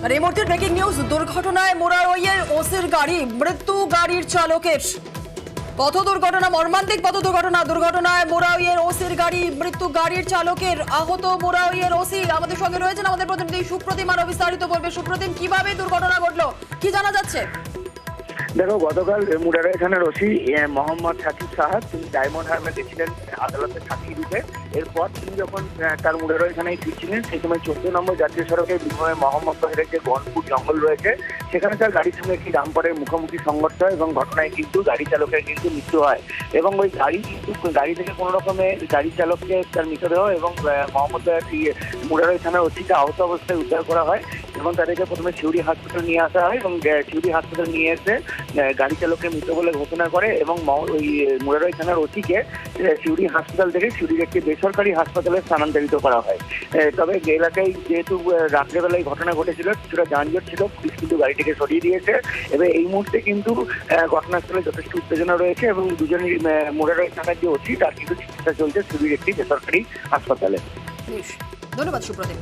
আর এই মুহূর্তে breaking news, দুর্ঘটনায় মোরারইয়ের ওসির গাড়ি, মৃত্যু গাড়ির চালকের। পথ দুর্ঘটনা, মর্মান্তিক পথ দুর্ঘটনা। দুর্ঘটনায় মোরারইয়ের ওসির গাড়ি, মৃত্যু গাড়ির চালকের। আহত মোরারইয়ের ওসি আমাদের সঙ্গে রয়েছেন আমাদের প্রতিনিধি সুপ্রতিম, আরো বিস্তারিত বলবে। সুপ্রতিম, কিভাবে দুর্ঘটনা ঘটলো, কি জানা যাচ্ছে? দেখো, গতকাল মুরারই থানার ওসি মোহাম্মদ সাকিব সাহা তিনি ডায়মন্ড হারবার গেছিলেন আদালতে সাক্ষী দিতে। এরপর তিনি যখন তার মুরারই থানায় ফিরছিলেন সেই সময় 14 নম্বর জাতীয় সড়কের বিনিময়ে মোহাম্মদ বাহিরের যে গনপুর জঙ্গল রয়েছে সেখানে তার গাড়ির সঙ্গে একটি ডাম্পারের মুখোমুখি সংঘর্ষ হয় এবং ঘটনায় কিন্তু গাড়ি চালকের কিন্তু মৃত্যু হয়। এবং ওই গাড়ি থেকে কোনো রকমে গাড়ি চালককে তার মৃতদেহ এবং মোহাম্মদ মুরারই থানার ওসিকে আহত অবস্থায় উদ্ধার করা হয় এবং তাদেরকে প্রথমে সিউড়ি হাসপাতাল নিয়ে আসা হয় এবং সিউড়ি হাসপাতাল নিয়ে এসে গাড়ি চালককে মৃত বলে ঘোষণা করে এবং ওই মুরারই থানার ওসিকে সিউড়ি হাসপাতাল থেকে সিউড়ির একটি বেসরকারি হাসপাতালে স্থানান্তরিত করা হয়। তবে এলাকায় যেহেতু রাত্রেবেলায় ঘটনা ঘটেছিল, কিছুটা যানজট ছিল, পুলিশ কিন্তু গাড়িটিকে সরিয়ে দিয়েছে। এবার এই মুহূর্তে কিন্তু ঘটনাস্থলে যথেষ্ট উত্তেজনা রয়েছে এবং দুজনই মুরারই থানার যে ওসি তার কিন্তু চিকিৎসা চলছে সিউড়ির একটি বেসরকারি হাসপাতালে। ধন্যবাদ সুপ্রতিম।